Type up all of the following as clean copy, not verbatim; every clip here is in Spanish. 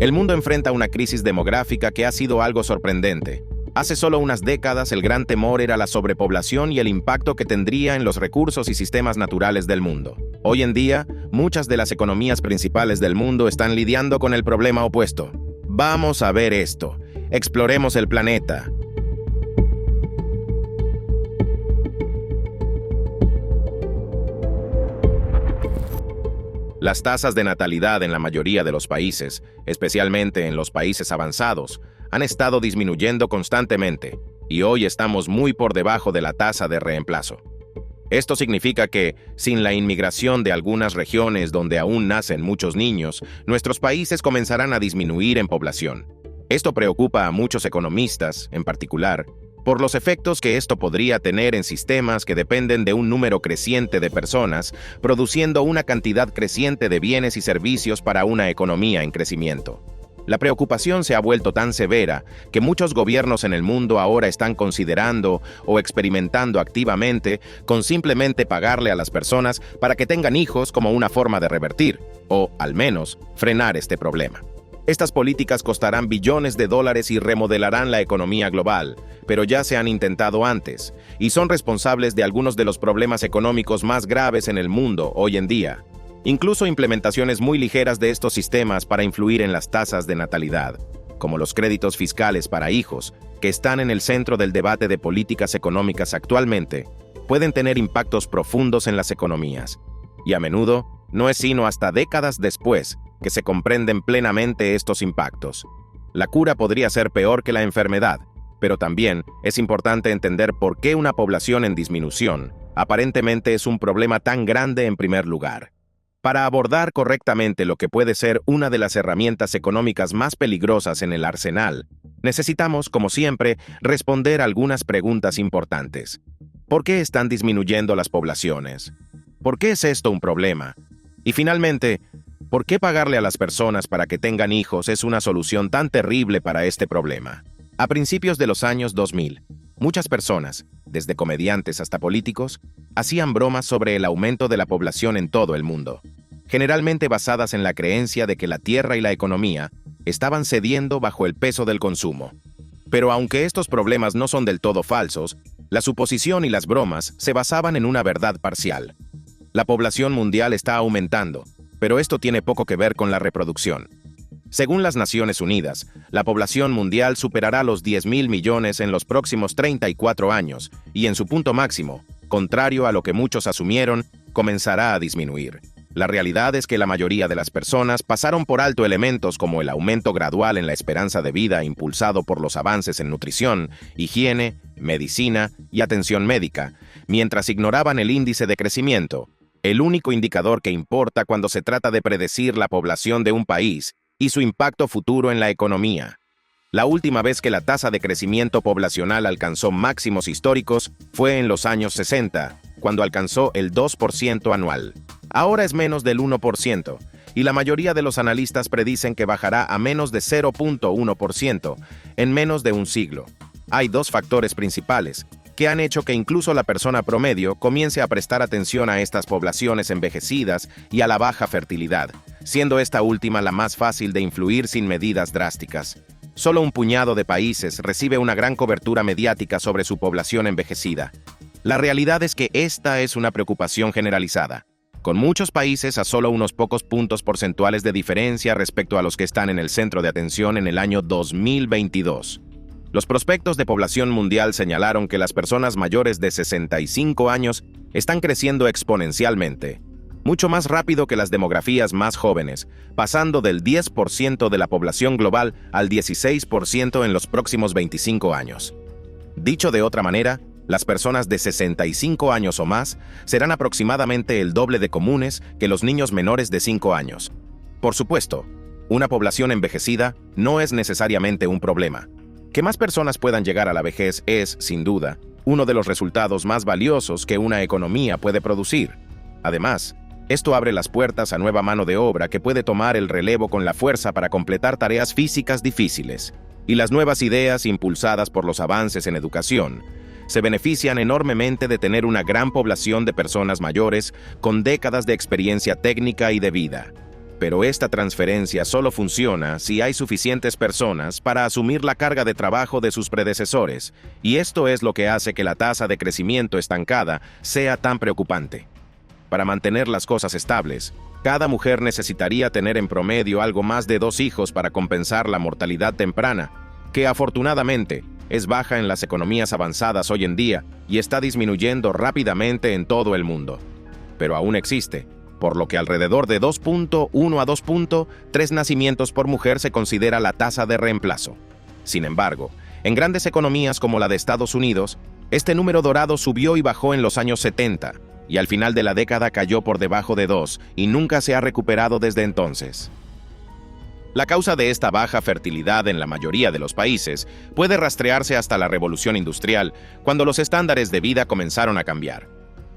El mundo enfrenta una crisis demográfica que ha sido algo sorprendente. Hace solo unas décadas el gran temor era la sobrepoblación y el impacto que tendría en los recursos y sistemas naturales del mundo. Hoy en día, muchas de las economías principales del mundo están lidiando con el problema opuesto. Vamos a ver esto. Exploremos el planeta. Las tasas de natalidad en la mayoría de los países, especialmente en los países avanzados, han estado disminuyendo constantemente, y hoy estamos muy por debajo de la tasa de reemplazo. Esto significa que, sin la inmigración de algunas regiones donde aún nacen muchos niños, nuestros países comenzarán a disminuir en población. Esto preocupa a muchos economistas, en particular, por los efectos que esto podría tener en sistemas que dependen de un número creciente de personas, produciendo una cantidad creciente de bienes y servicios para una economía en crecimiento. La preocupación se ha vuelto tan severa que muchos gobiernos en el mundo ahora están considerando o experimentando activamente con simplemente pagarle a las personas para que tengan hijos como una forma de revertir, o al menos frenar este problema. Estas políticas costarán billones de dólares y remodelarán la economía global, pero ya se han intentado antes, y son responsables de algunos de los problemas económicos más graves en el mundo hoy en día. Incluso implementaciones muy ligeras de estos sistemas para influir en las tasas de natalidad, como los créditos fiscales para hijos, que están en el centro del debate de políticas económicas actualmente, pueden tener impactos profundos en las economías. Y a menudo, no es sino hasta décadas después que se comprenden plenamente estos impactos. La cura podría ser peor que la enfermedad, pero también es importante entender por qué una población en disminución aparentemente es un problema tan grande en primer lugar. Para abordar correctamente lo que puede ser una de las herramientas económicas más peligrosas en el arsenal, necesitamos, como siempre, responder algunas preguntas importantes. ¿Por qué están disminuyendo las poblaciones? ¿Por qué es esto un problema? Y finalmente, ¿por qué pagarle a las personas para que tengan hijos es una solución tan terrible para este problema? A principios de los años 2000, muchas personas, desde comediantes hasta políticos, hacían bromas sobre el aumento de la población en todo el mundo, generalmente basadas en la creencia de que la tierra y la economía estaban cediendo bajo el peso del consumo. Pero aunque estos problemas no son del todo falsos, la suposición y las bromas se basaban en una verdad parcial. La población mundial está aumentando, pero esto tiene poco que ver con la reproducción. Según las Naciones Unidas, la población mundial superará los 10.000 millones en los próximos 34 años y en su punto máximo, contrario a lo que muchos asumieron, comenzará a disminuir. La realidad es que la mayoría de las personas pasaron por alto elementos como el aumento gradual en la esperanza de vida impulsado por los avances en nutrición, higiene, medicina y atención médica, mientras ignoraban el índice de crecimiento, el único indicador que importa cuando se trata de predecir la población de un país y su impacto futuro en la economía. La última vez que la tasa de crecimiento poblacional alcanzó máximos históricos fue en los años 60, cuando alcanzó el 2% anual. Ahora es menos del 1%, y la mayoría de los analistas predicen que bajará a menos de 0.1% en menos de un siglo. Hay dos factores principales que han hecho que incluso la persona promedio comience a prestar atención a estas poblaciones envejecidas y a la baja fertilidad, siendo esta última la más fácil de influir sin medidas drásticas. Solo un puñado de países recibe una gran cobertura mediática sobre su población envejecida. La realidad es que esta es una preocupación generalizada, con muchos países a solo unos pocos puntos porcentuales de diferencia respecto a los que están en el centro de atención en el año 2022. Los prospectos de población mundial señalaron que las personas mayores de 65 años están creciendo exponencialmente, mucho más rápido que las demografías más jóvenes, pasando del 10% de la población global al 16% en los próximos 25 años. Dicho de otra manera, las personas de 65 años o más serán aproximadamente el doble de comunes que los niños menores de 5 años. Por supuesto, una población envejecida no es necesariamente un problema. Que más personas puedan llegar a la vejez es, sin duda, uno de los resultados más valiosos que una economía puede producir. Además, esto abre las puertas a nueva mano de obra que puede tomar el relevo con la fuerza para completar tareas físicas difíciles. Y las nuevas ideas impulsadas por los avances en educación se benefician enormemente de tener una gran población de personas mayores con décadas de experiencia técnica y de vida. Pero esta transferencia solo funciona si hay suficientes personas para asumir la carga de trabajo de sus predecesores, y esto es lo que hace que la tasa de crecimiento estancada sea tan preocupante. Para mantener las cosas estables, cada mujer necesitaría tener en promedio algo más de 2 hijos para compensar la mortalidad temprana, que afortunadamente es baja en las economías avanzadas hoy en día y está disminuyendo rápidamente en todo el mundo. Pero aún existe, por lo que alrededor de 2.1 a 2.3 nacimientos por mujer se considera la tasa de reemplazo. Sin embargo, en grandes economías como la de Estados Unidos, este número dorado subió y bajó en los años 70, y al final de la década cayó por debajo de 2 y nunca se ha recuperado desde entonces. La causa de esta baja fertilidad en la mayoría de los países puede rastrearse hasta la Revolución Industrial, cuando los estándares de vida comenzaron a cambiar.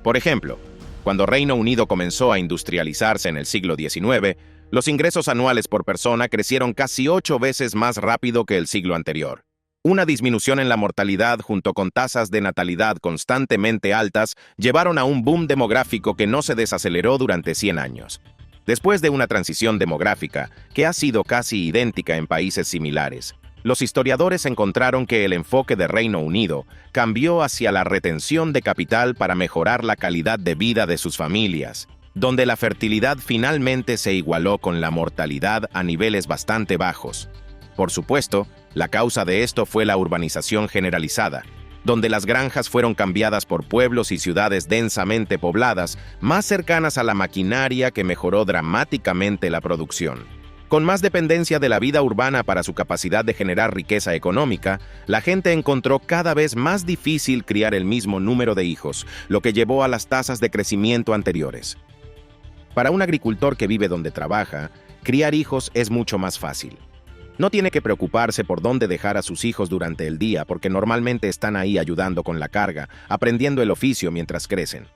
Por ejemplo, cuando Reino Unido comenzó a industrializarse en el siglo XIX, los ingresos anuales por persona crecieron casi 8 veces más rápido que el siglo anterior. Una disminución en la mortalidad junto con tasas de natalidad constantemente altas llevaron a un boom demográfico que no se desaceleró durante 100 años. Después de una transición demográfica que ha sido casi idéntica en países similares, los historiadores encontraron que el enfoque de Reino Unido cambió hacia la retención de capital para mejorar la calidad de vida de sus familias, donde la fertilidad finalmente se igualó con la mortalidad a niveles bastante bajos. Por supuesto, la causa de esto fue la urbanización generalizada, donde las granjas fueron cambiadas por pueblos y ciudades densamente pobladas, más cercanas a la maquinaria que mejoró dramáticamente la producción. Con más dependencia de la vida urbana para su capacidad de generar riqueza económica, la gente encontró cada vez más difícil criar el mismo número de hijos, lo que llevó a las tasas de crecimiento anteriores. Para un agricultor que vive donde trabaja, criar hijos es mucho más fácil. No tiene que preocuparse por dónde dejar a sus hijos durante el día porque normalmente están ahí ayudando con la carga, aprendiendo el oficio mientras crecen.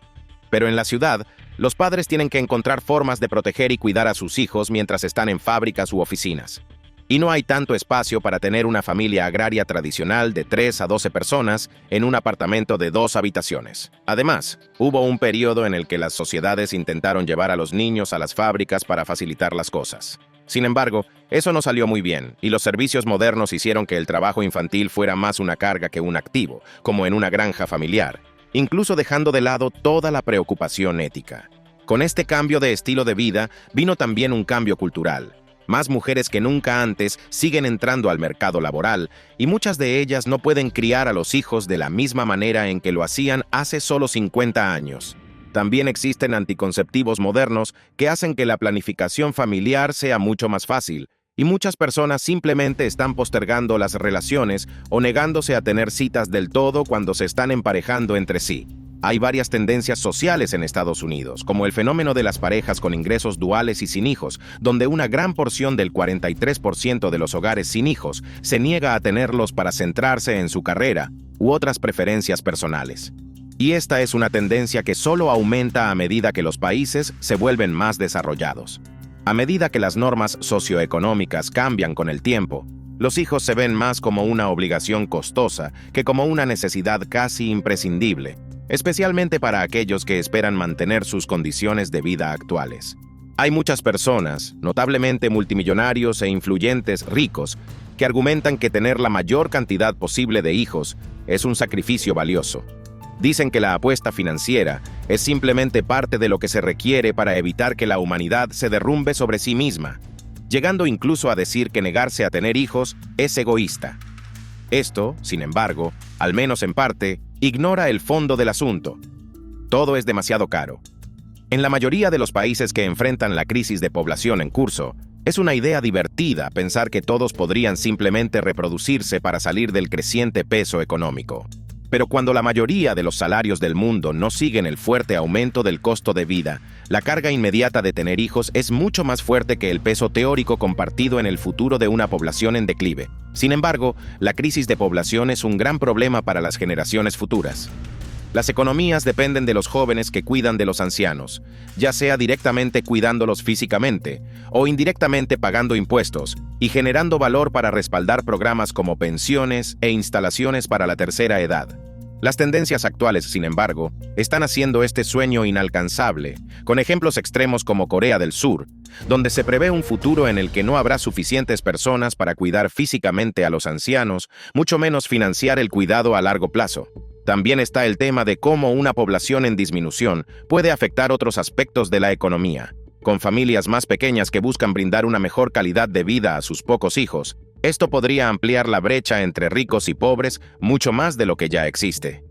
Pero en la ciudad, los padres tienen que encontrar formas de proteger y cuidar a sus hijos mientras están en fábricas u oficinas. Y no hay tanto espacio para tener una familia agraria tradicional de 3 a 12 personas en un apartamento de 2 habitaciones. Además, hubo un periodo en el que las sociedades intentaron llevar a los niños a las fábricas para facilitar las cosas. Sin embargo, eso no salió muy bien, y los servicios modernos hicieron que el trabajo infantil fuera más una carga que un activo, como en una granja familiar, incluso dejando de lado toda la preocupación ética. Con este cambio de estilo de vida vino también un cambio cultural. Más mujeres que nunca antes siguen entrando al mercado laboral, y muchas de ellas no pueden criar a los hijos de la misma manera en que lo hacían hace solo 50 años. También existen anticonceptivos modernos que hacen que la planificación familiar sea mucho más fácil, y muchas personas simplemente están postergando las relaciones o negándose a tener citas del todo cuando se están emparejando entre sí. Hay varias tendencias sociales en Estados Unidos, como el fenómeno de las parejas con ingresos duales y sin hijos, donde una gran porción del 43% de los hogares sin hijos se niega a tenerlos para centrarse en su carrera u otras preferencias personales. Y esta es una tendencia que solo aumenta a medida que los países se vuelven más desarrollados. A medida que las normas socioeconómicas cambian con el tiempo, los hijos se ven más como una obligación costosa que como una necesidad casi imprescindible, especialmente para aquellos que esperan mantener sus condiciones de vida actuales. Hay muchas personas, notablemente multimillonarios e influyentes ricos, que argumentan que tener la mayor cantidad posible de hijos es un sacrificio valioso. Dicen que la apuesta financiera es simplemente parte de lo que se requiere para evitar que la humanidad se derrumbe sobre sí misma, llegando incluso a decir que negarse a tener hijos es egoísta. Esto, sin embargo, al menos en parte, ignora el fondo del asunto. Todo es demasiado caro. En la mayoría de los países que enfrentan la crisis de población en curso, es una idea divertida pensar que todos podrían simplemente reproducirse para salir del creciente peso económico. Pero cuando la mayoría de los salarios del mundo no siguen el fuerte aumento del costo de vida, la carga inmediata de tener hijos es mucho más fuerte que el peso teórico compartido en el futuro de una población en declive. Sin embargo, la crisis de población es un gran problema para las generaciones futuras. Las economías dependen de los jóvenes que cuidan de los ancianos, ya sea directamente cuidándolos físicamente o indirectamente pagando impuestos y generando valor para respaldar programas como pensiones e instalaciones para la tercera edad. Las tendencias actuales, sin embargo, están haciendo este sueño inalcanzable, con ejemplos extremos como Corea del Sur, donde se prevé un futuro en el que no habrá suficientes personas para cuidar físicamente a los ancianos, mucho menos financiar el cuidado a largo plazo. También está el tema de cómo una población en disminución puede afectar otros aspectos de la economía. Con familias más pequeñas que buscan brindar una mejor calidad de vida a sus pocos hijos, esto podría ampliar la brecha entre ricos y pobres mucho más de lo que ya existe.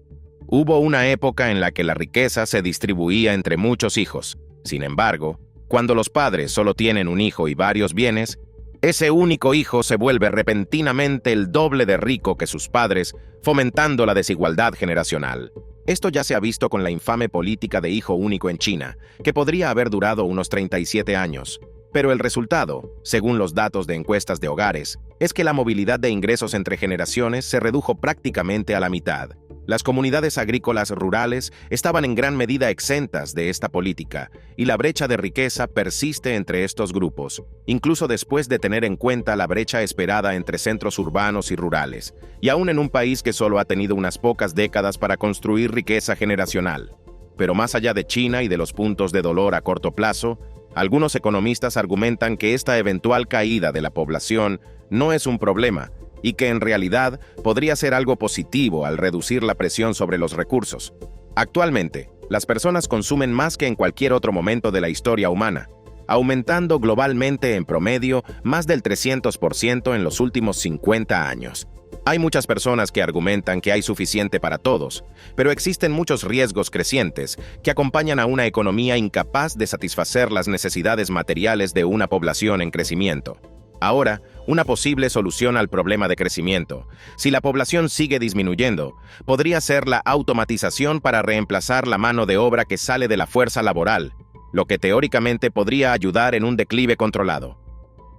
Hubo una época en la que la riqueza se distribuía entre muchos hijos. Sin embargo, cuando los padres solo tienen un hijo y varios bienes, ese único hijo se vuelve repentinamente el doble de rico que sus padres, fomentando la desigualdad generacional. Esto ya se ha visto con la infame política de hijo único en China, que podría haber durado unos 37 años. Pero el resultado, según los datos de encuestas de hogares, es que la movilidad de ingresos entre generaciones se redujo prácticamente a la mitad. Las comunidades agrícolas rurales estaban en gran medida exentas de esta política, y la brecha de riqueza persiste entre estos grupos, incluso después de tener en cuenta la brecha esperada entre centros urbanos y rurales, y aún en un país que solo ha tenido unas pocas décadas para construir riqueza generacional. Pero más allá de China y de los puntos de dolor a corto plazo, algunos economistas argumentan que esta eventual caída de la población no es un problema y que en realidad podría ser algo positivo al reducir la presión sobre los recursos. Actualmente, las personas consumen más que en cualquier otro momento de la historia humana, aumentando globalmente en promedio más del 300% en los últimos 50 años. Hay muchas personas que argumentan que hay suficiente para todos, pero existen muchos riesgos crecientes que acompañan a una economía incapaz de satisfacer las necesidades materiales de una población en crecimiento. Ahora, una posible solución al problema de crecimiento, si la población sigue disminuyendo, podría ser la automatización para reemplazar la mano de obra que sale de la fuerza laboral, lo que teóricamente podría ayudar en un declive controlado.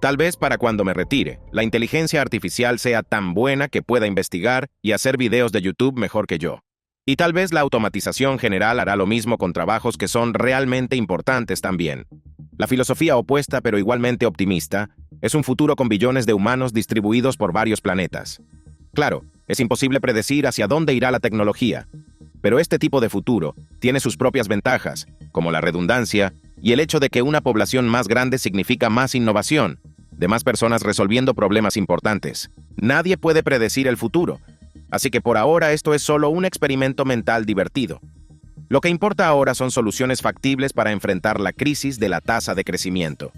Tal vez para cuando me retire, la inteligencia artificial sea tan buena que pueda investigar y hacer videos de YouTube mejor que yo. Y tal vez la automatización general hará lo mismo con trabajos que son realmente importantes también. La filosofía opuesta, pero igualmente optimista, es un futuro con billones de humanos distribuidos por varios planetas. Claro, es imposible predecir hacia dónde irá la tecnología, pero este tipo de futuro tiene sus propias ventajas, como la redundancia y el hecho de que una población más grande significa más innovación, de más personas resolviendo problemas importantes. Nadie puede predecir el futuro, así que por ahora esto es solo un experimento mental divertido. Lo que importa ahora son soluciones factibles para enfrentar la crisis de la tasa de crecimiento.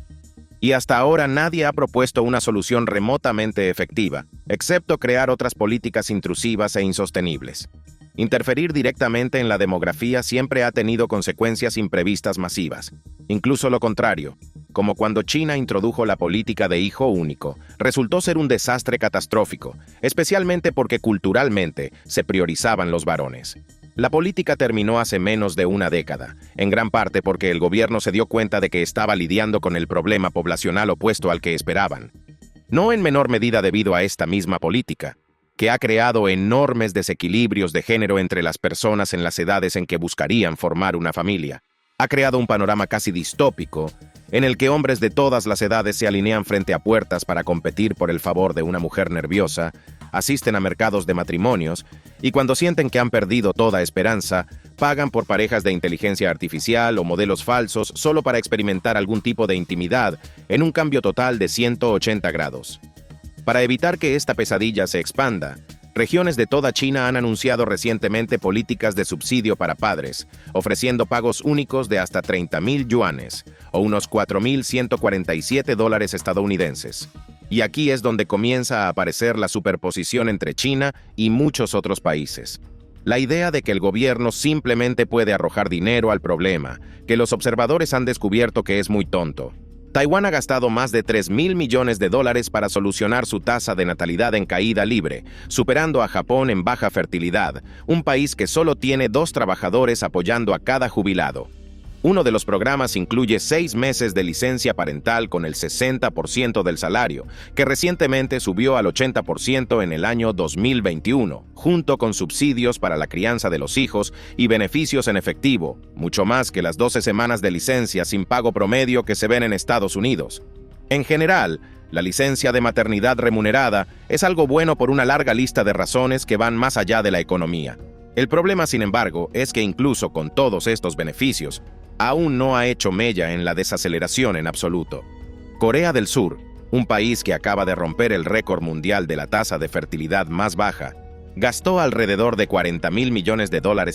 Y hasta ahora nadie ha propuesto una solución remotamente efectiva, excepto crear otras políticas intrusivas e insostenibles. Interferir directamente en la demografía siempre ha tenido consecuencias imprevistas masivas. Incluso lo contrario, como cuando China introdujo la política de hijo único, resultó ser un desastre catastrófico, especialmente porque culturalmente se priorizaban los varones. La política terminó hace menos de una década, en gran parte porque el gobierno se dio cuenta de que estaba lidiando con el problema poblacional opuesto al que esperaban. No en menor medida debido a esta misma política, que ha creado enormes desequilibrios de género entre las personas en las edades en que buscarían formar una familia. Ha creado un panorama casi distópico, en el que hombres de todas las edades se alinean frente a puertas para competir por el favor de una mujer nerviosa, asisten a mercados de matrimonios, y cuando sienten que han perdido toda esperanza, pagan por parejas de inteligencia artificial o modelos falsos solo para experimentar algún tipo de intimidad en un cambio total de 180 grados. Para evitar que esta pesadilla se expanda, regiones de toda China han anunciado recientemente políticas de subsidio para padres, ofreciendo pagos únicos de hasta 30,000 yuanes, o unos 4.147 dólares estadounidenses. Y aquí es donde comienza a aparecer la superposición entre China y muchos otros países. La idea de que el gobierno simplemente puede arrojar dinero al problema, que los observadores han descubierto que es muy tonto. Taiwán ha gastado más de 3.000 millones de dólares para solucionar su tasa de natalidad en caída libre, superando a Japón en baja fertilidad, un país que solo tiene 2 trabajadores apoyando a cada jubilado. Uno de los programas incluye 6 meses de licencia parental con el 60% del salario, que recientemente subió al 80% en el año 2021, junto con subsidios para la crianza de los hijos y beneficios en efectivo, mucho más que las 12 semanas de licencia sin pago promedio que se ven en Estados Unidos. En general, la licencia de maternidad remunerada es algo bueno por una larga lista de razones que van más allá de la economía. El problema, sin embargo, es que incluso con todos estos beneficios, aún no ha hecho mella en la desaceleración en absoluto. Corea del Sur, un país que acaba de romper el récord mundial de la tasa de fertilidad más baja, gastó alrededor de $40.000 millones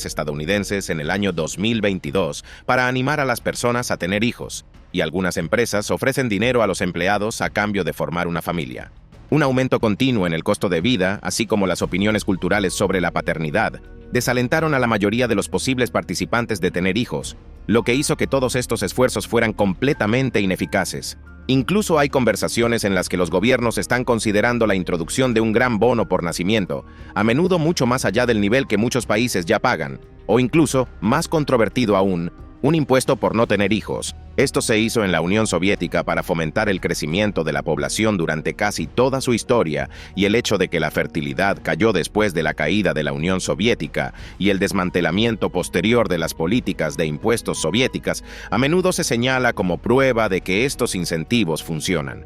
estadounidenses en el año 2022 para animar a las personas a tener hijos, y algunas empresas ofrecen dinero a los empleados a cambio de formar una familia. Un aumento continuo en el costo de vida, así como las opiniones culturales sobre la paternidad, desalentaron a la mayoría de los posibles participantes de tener hijos, lo que hizo que todos estos esfuerzos fueran completamente ineficaces. Incluso hay conversaciones en las que los gobiernos están considerando la introducción de un gran bono por nacimiento, a menudo mucho más allá del nivel que muchos países ya pagan, o incluso, más controvertido aún, un impuesto por no tener hijos. Esto se hizo en la Unión Soviética para fomentar el crecimiento de la población durante casi toda su historia, y el hecho de que la fertilidad cayó después de la caída de la Unión Soviética y el desmantelamiento posterior de las políticas de impuestos soviéticas a menudo se señala como prueba de que estos incentivos funcionan.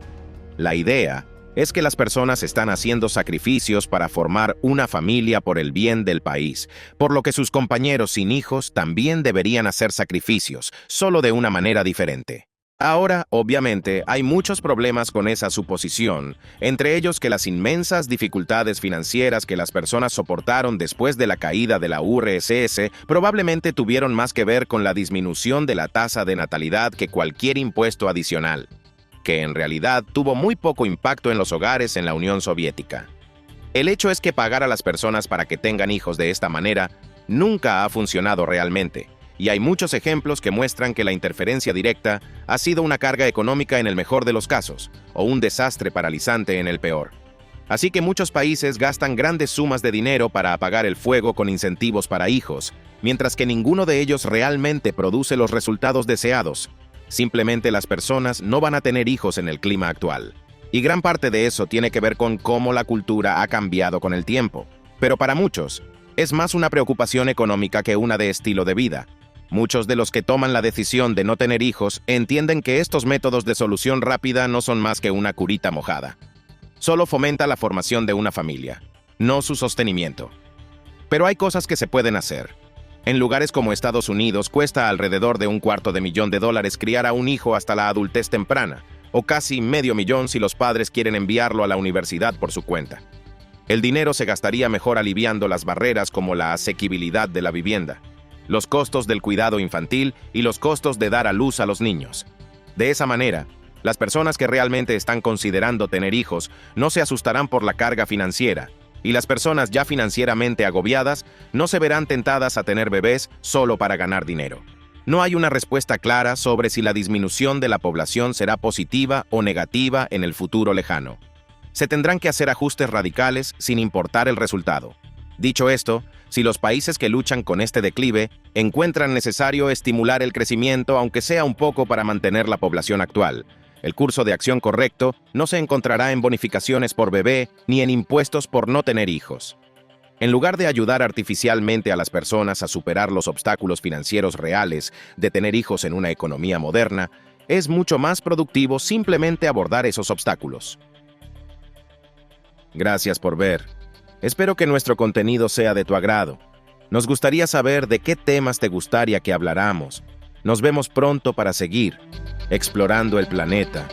La idea es que las personas están haciendo sacrificios para formar una familia por el bien del país, por lo que sus compañeros sin hijos también deberían hacer sacrificios, solo de una manera diferente. Ahora, obviamente, hay muchos problemas con esa suposición, entre ellos que las inmensas dificultades financieras que las personas soportaron después de la caída de la URSS probablemente tuvieron más que ver con la disminución de la tasa de natalidad que cualquier impuesto adicional, que en realidad tuvo muy poco impacto en los hogares en la Unión Soviética. El hecho es que pagar a las personas para que tengan hijos de esta manera nunca ha funcionado realmente, y hay muchos ejemplos que muestran que la interferencia directa ha sido una carga económica en el mejor de los casos, o un desastre paralizante en el peor. Así que muchos países gastan grandes sumas de dinero para apagar el fuego con incentivos para hijos, mientras que ninguno de ellos realmente produce los resultados deseados. Simplemente las personas no van a tener hijos en el clima actual. Y gran parte de eso tiene que ver con cómo la cultura ha cambiado con el tiempo. Pero para muchos, es más una preocupación económica que una de estilo de vida. Muchos de los que toman la decisión de no tener hijos entienden que estos métodos de solución rápida no son más que una curita mojada. Solo fomenta la formación de una familia, no su sostenimiento. Pero hay cosas que se pueden hacer. En lugares como Estados Unidos cuesta alrededor de $250,000 criar a un hijo hasta la adultez temprana, o casi $500,000 si los padres quieren enviarlo a la universidad por su cuenta. El dinero se gastaría mejor aliviando las barreras como la asequibilidad de la vivienda, los costos del cuidado infantil y los costos de dar a luz a los niños. De esa manera, las personas que realmente están considerando tener hijos no se asustarán por la carga financiera, y las personas ya financieramente agobiadas no se verán tentadas a tener bebés solo para ganar dinero. No hay una respuesta clara sobre si la disminución de la población será positiva o negativa en el futuro lejano. Se tendrán que hacer ajustes radicales sin importar el resultado. Dicho esto, si los países que luchan con este declive encuentran necesario estimular el crecimiento, aunque sea un poco para mantener la población actual, el curso de acción correcto no se encontrará en bonificaciones por bebé ni en impuestos por no tener hijos. En lugar de ayudar artificialmente a las personas a superar los obstáculos financieros reales de tener hijos en una economía moderna, es mucho más productivo simplemente abordar esos obstáculos. Gracias por ver. Espero que nuestro contenido sea de tu agrado. Nos gustaría saber de qué temas te gustaría que habláramos. Nos vemos pronto para seguir explorando el planeta.